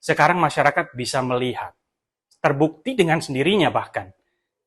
sekarang masyarakat bisa melihat, terbukti dengan sendirinya bahkan,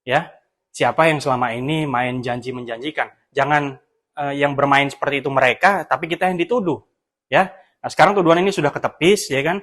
ya, siapa yang selama ini main janji menjanjikan. Jangan yang bermain seperti itu mereka, tapi kita yang dituduh, ya. Nah, sekarang tuduhan ini sudah ketepis, ya kan?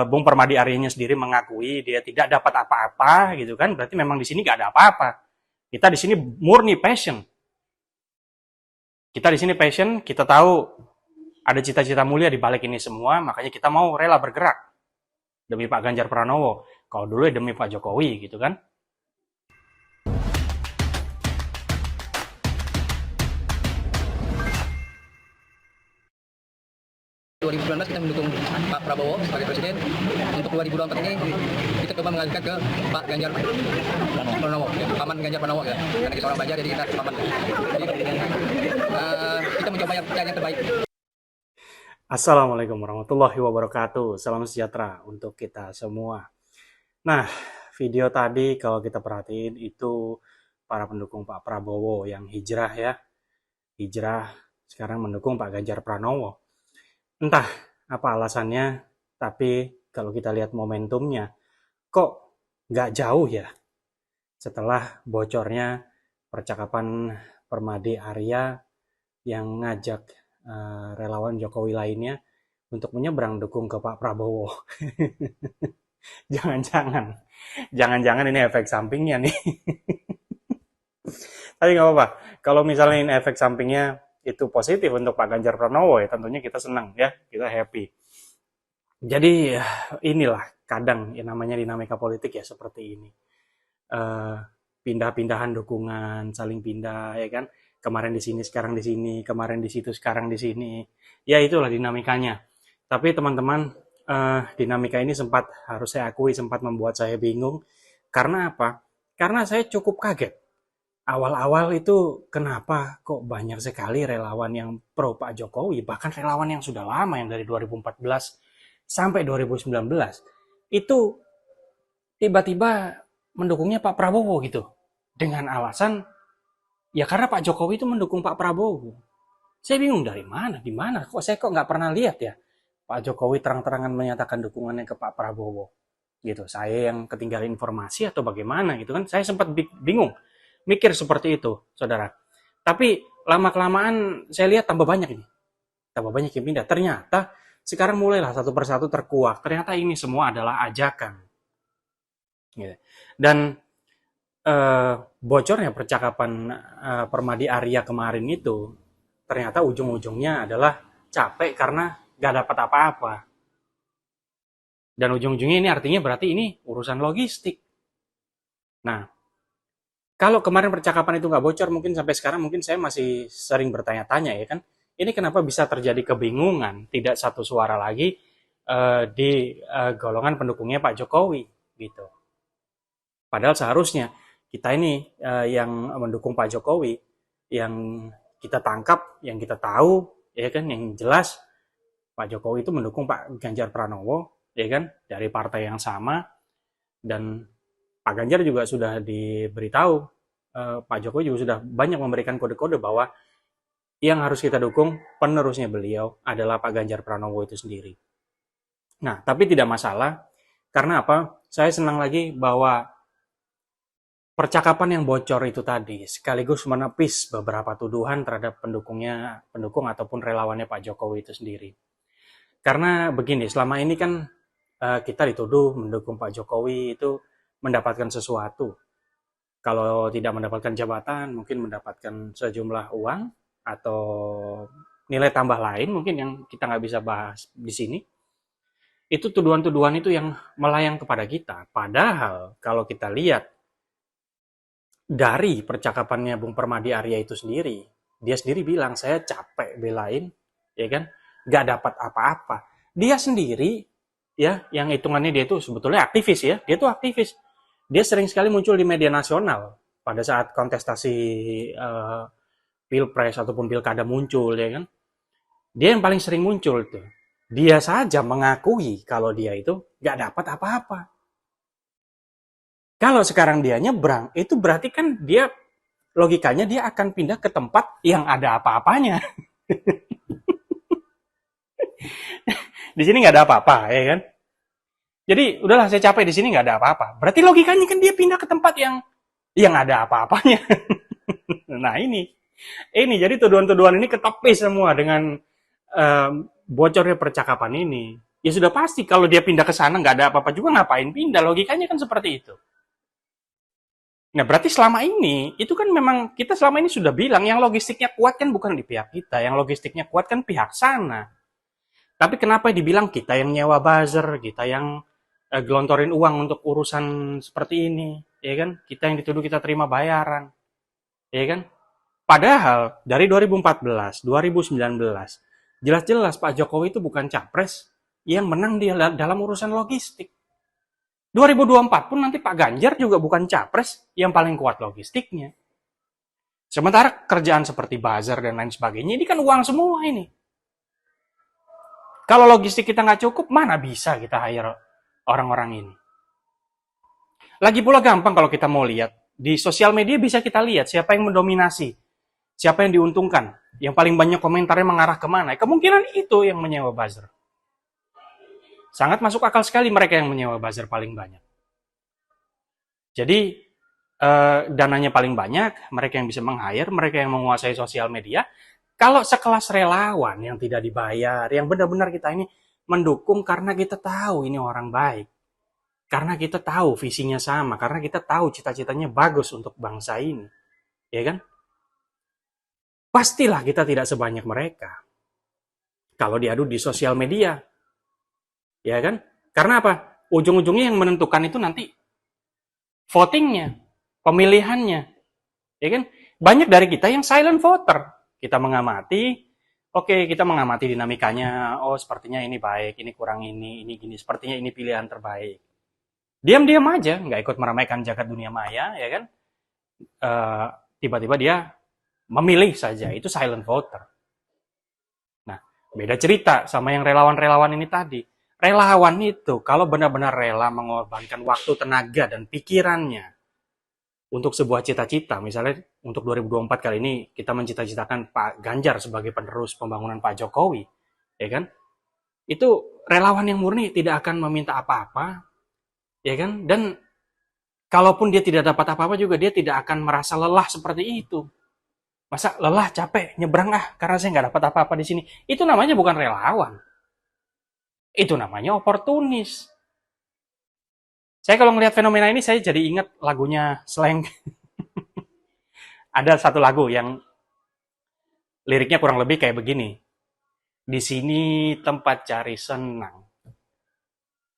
Bung Permadi Aryanya sendiri mengakui dia tidak dapat apa-apa, gitu kan? Berarti memang di sini gak ada apa-apa. Kita di sini murni passion. Kita di sini passion, kita tahu ada cita-cita mulia di balik ini semua, makanya kita mau rela bergerak demi Pak Ganjar Pranowo. Kalau dulu ya demi Pak Jokowi, gitu kan? 2019 kita mendukung Pak Prabowo sebagai presiden. Untuk 2024 ini kita coba mengalihkan ke Pak Ganjar Pranowo, ya. Paman Ganjar Pranowo, ya. Karena kita orang Banjar jadi kita paman. Jadi kita mencoba yang terbaik. Assalamualaikum warahmatullahi wabarakatuh. Salam sejahtera untuk kita semua. Nah, video tadi kalau kita perhatiin itu para pendukung Pak Prabowo yang hijrah, ya. Hijrah sekarang mendukung Pak Ganjar Pranowo. Entah apa alasannya, tapi kalau kita lihat momentumnya, kok nggak jauh ya setelah bocornya percakapan Permadi Arya yang ngajak relawan Jokowi lainnya untuk menyeberang dukung ke Pak Prabowo. Jangan-jangan ini efek sampingnya nih. Tapi nggak apa-apa, kalau misalnya ini efek sampingnya itu positif untuk Pak Ganjar Pranowo, ya tentunya kita senang, ya, kita happy. Jadi inilah kadang yang namanya dinamika politik ya seperti ini. Pindah-pindahan dukungan, saling pindah, ya kan? Kemarin di sini, sekarang di sini, kemarin di situ, sekarang di sini. Ya itulah dinamikanya. Tapi teman-teman, dinamika ini harus saya akui sempat membuat saya bingung. Karena apa? Karena saya cukup kaget. Awal-awal itu kenapa kok banyak sekali relawan yang pro Pak Jokowi, bahkan relawan yang sudah lama yang dari 2014 sampai 2019 itu tiba-tiba mendukungnya Pak Prabowo gitu. Dengan alasan ya karena Pak Jokowi itu mendukung Pak Prabowo. Saya bingung dari mana, di mana kok saya nggak pernah lihat ya Pak Jokowi terang-terangan menyatakan dukungannya ke Pak Prabowo gitu. Saya yang ketinggalan informasi atau bagaimana gitu kan. Saya sempat bingung mikir seperti itu, saudara. Tapi lama-kelamaan saya lihat tambah banyak ini. Tambah banyak yang pindah. Ternyata sekarang mulailah satu persatu terkuak. Ternyata ini semua adalah ajakan. Gitu. Dan bocornya percakapan Permadi Arya kemarin itu, ternyata ujung-ujungnya adalah capek karena gak dapat apa-apa. Dan ujung-ujungnya ini artinya berarti ini urusan logistik. Nah, kalau kemarin percakapan itu nggak bocor, mungkin sampai sekarang mungkin saya masih sering bertanya-tanya ya kan. Ini kenapa bisa terjadi kebingungan, tidak satu suara lagi di golongan pendukungnya Pak Jokowi gitu. Padahal seharusnya kita ini yang mendukung Pak Jokowi, yang kita tangkap, yang kita tahu, ya kan, yang jelas Pak Jokowi itu mendukung Pak Ganjar Pranowo, ya kan, dari partai yang sama. Dan Pak Ganjar juga sudah diberitahu, Pak Jokowi juga sudah banyak memberikan kode-kode bahwa yang harus kita dukung penerusnya beliau adalah Pak Ganjar Pranowo itu sendiri. Nah, tapi tidak masalah, karena apa? Saya senang lagi bahwa percakapan yang bocor itu tadi sekaligus menepis beberapa tuduhan terhadap pendukung ataupun relawannya Pak Jokowi itu sendiri. Karena begini, selama ini kan kita dituduh mendukung Pak Jokowi itu mendapatkan sesuatu. Kalau tidak mendapatkan jabatan, mungkin mendapatkan sejumlah uang atau nilai tambah lain mungkin yang kita nggak bisa bahas di sini. Itu tuduhan-tuduhan itu yang melayang kepada kita. Padahal kalau kita lihat dari percakapannya Bung Permadi Arya itu sendiri, dia sendiri bilang saya capek belain, ya kan, nggak dapat apa-apa. Dia sendiri, ya, yang hitungannya dia itu sebetulnya aktivis ya, dia tuh aktivis. Dia sering sekali muncul di media nasional pada saat kontestasi pilpres ataupun pilkada muncul, ya kan. Dia yang paling sering muncul tuh. Dia saja mengakui kalau dia itu nggak dapat apa-apa. Kalau sekarang dia nyebrang, itu berarti kan dia logikanya dia akan pindah ke tempat yang ada apa-apanya. Di sini nggak ada apa-apa, ya kan? Jadi udahlah saya capek di sini nggak ada apa-apa. Berarti logikanya kan dia pindah ke tempat yang ada apa-apanya. Nah ini jadi tuduhan-tuduhan ini ketepis semua dengan bocornya percakapan ini. Ya sudah pasti kalau dia pindah ke sana nggak ada apa-apa juga ngapain pindah, logikanya kan seperti itu. Nah berarti selama ini itu kan memang kita selama ini sudah bilang yang logistiknya kuat kan bukan di pihak kita, yang logistiknya kuat kan pihak sana. Tapi kenapa dibilang kita yang nyewa buzzer, kita yang gelontorin uang untuk urusan seperti ini, ya kan? Kita yang dituduh kita terima bayaran, ya kan? Padahal dari 2014, 2019, jelas-jelas Pak Jokowi itu bukan capres yang menang di dalam urusan logistik. 2024 pun nanti Pak Ganjar juga bukan capres yang paling kuat logistiknya. Sementara kerjaan seperti buzzer dan lain sebagainya, ini kan uang semua ini. Kalau logistik kita nggak cukup, mana bisa kita hire orang-orang ini. Lagi pula gampang kalau kita mau lihat. Di sosial media bisa kita lihat siapa yang mendominasi, siapa yang diuntungkan, yang paling banyak komentarnya mengarah kemana. Kemungkinan itu yang menyewa buzzer. Sangat masuk akal sekali mereka yang menyewa buzzer paling banyak. Jadi, dananya paling banyak, mereka yang bisa meng-hire, mereka yang menguasai sosial media. Kalau sekelas relawan yang tidak dibayar, yang benar-benar kita ini mendukung karena kita tahu ini orang baik. Karena kita tahu visinya sama, karena kita tahu cita-citanya bagus untuk bangsa ini. Ya kan? Pastilah kita tidak sebanyak mereka. Kalau diadu di sosial media. Ya kan? Karena apa? Ujung-ujungnya yang menentukan itu nanti votingnya, pemilihannya. Ya kan? Banyak dari kita yang silent voter. Kita mengamati, oke, kita mengamati dinamikanya, oh sepertinya ini baik, ini kurang ini gini, sepertinya ini pilihan terbaik. Diam-diam aja, nggak ikut meramaikan jagat dunia maya, ya kan? Tiba-tiba dia memilih saja, itu silent voter. Nah, beda cerita sama yang relawan-relawan ini tadi. Relawan itu, kalau benar-benar rela mengorbankan waktu, tenaga, dan pikirannya untuk sebuah cita-cita, misalnya untuk 2024 kali ini kita mencita-citakan Pak Ganjar sebagai penerus pembangunan Pak Jokowi, ya kan? Itu relawan yang murni tidak akan meminta apa-apa, ya kan? Dan kalaupun dia tidak dapat apa-apa juga dia tidak akan merasa lelah seperti itu. Masa lelah, capek, nyebrang karena saya nggak dapat apa-apa di sini. Itu namanya bukan relawan. Itu namanya oportunis. Saya kalau ngelihat fenomena ini saya jadi ingat lagunya Slank. Ada satu lagu yang liriknya kurang lebih kayak begini. Di sini tempat cari senang.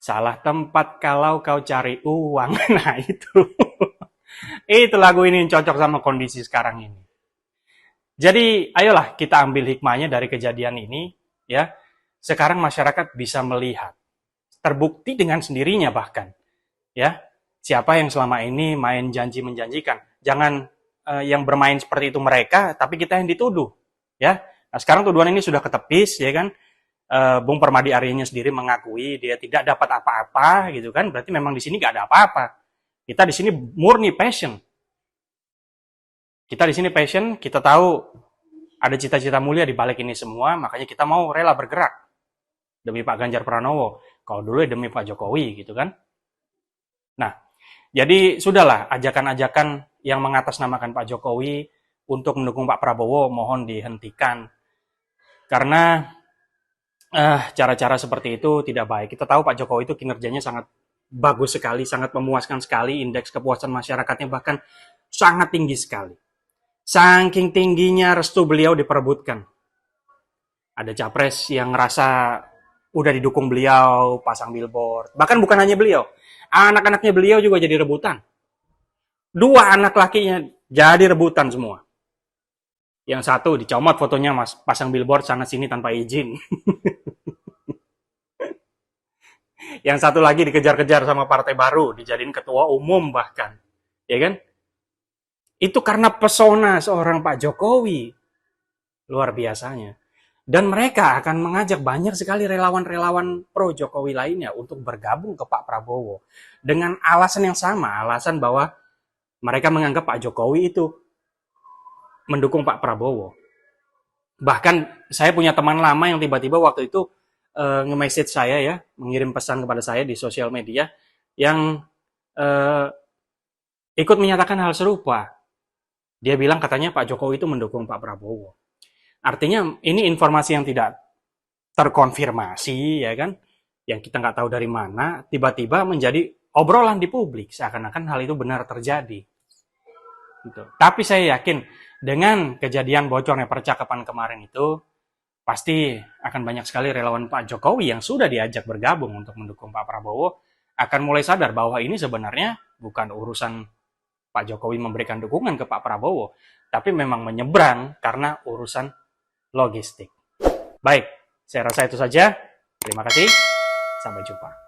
Salah tempat kalau kau cari uang. Nah itu. Itu lagu ini yang cocok sama kondisi sekarang ini. Jadi ayolah kita ambil hikmahnya dari kejadian ini. Ya. Sekarang masyarakat bisa melihat. Terbukti dengan sendirinya bahkan. Ya, siapa yang selama ini main janji menjanjikan. Jangan yang bermain seperti itu mereka, tapi kita yang dituduh. Ya, nah sekarang tuduhan ini sudah ketepis, ya kan? Bung Permadi Aryanya sendiri mengakui dia tidak dapat apa-apa, gitu kan? Berarti memang di sini nggak ada apa-apa. Kita di sini murni passion. Kita di sini passion, kita tahu ada cita-cita mulia di balik ini semua, makanya kita mau rela bergerak demi Pak Ganjar Pranowo. Kalau dulu ya demi Pak Jokowi, gitu kan? Nah, jadi sudahlah ajakan-ajakan yang mengatasnamakan Pak Jokowi untuk mendukung Pak Prabowo mohon dihentikan. Karena cara-cara seperti itu tidak baik. Kita tahu Pak Jokowi itu kinerjanya sangat bagus sekali, sangat memuaskan sekali, indeks kepuasan masyarakatnya bahkan sangat tinggi sekali. Saking tingginya restu beliau diperebutkan. Ada capres yang ngerasa udah didukung beliau, pasang billboard. Bahkan bukan hanya beliau, anak-anaknya beliau juga jadi rebutan. 2 anak lakinya jadi rebutan semua. Yang satu dicomot fotonya mas, pasang billboard sana sini tanpa izin. Yang satu lagi dikejar-kejar sama partai baru, dijadiin ketua umum bahkan. Ya kan? Itu karena pesona seorang Pak Jokowi. Luar biasanya. Dan mereka akan mengajak banyak sekali relawan-relawan pro Jokowi lainnya untuk bergabung ke Pak Prabowo. Dengan alasan yang sama, alasan bahwa mereka menganggap Pak Jokowi itu mendukung Pak Prabowo. Bahkan saya punya teman lama yang tiba-tiba waktu itu nge-message saya ya, mengirim pesan kepada saya di sosial media yang ikut menyatakan hal serupa. Dia bilang katanya Pak Jokowi itu mendukung Pak Prabowo. Artinya ini informasi yang tidak terkonfirmasi ya kan, yang kita nggak tahu dari mana, tiba-tiba menjadi obrolan di publik, seakan-akan hal itu benar terjadi. Gitu. Tapi saya yakin dengan kejadian bocornya percakapan kemarin itu, pasti akan banyak sekali relawan Pak Jokowi yang sudah diajak bergabung untuk mendukung Pak Prabowo, akan mulai sadar bahwa ini sebenarnya bukan urusan Pak Jokowi memberikan dukungan ke Pak Prabowo, tapi memang menyeberang karena urusan logistik. Baik, saya rasa itu saja. Terima kasih. Sampai jumpa.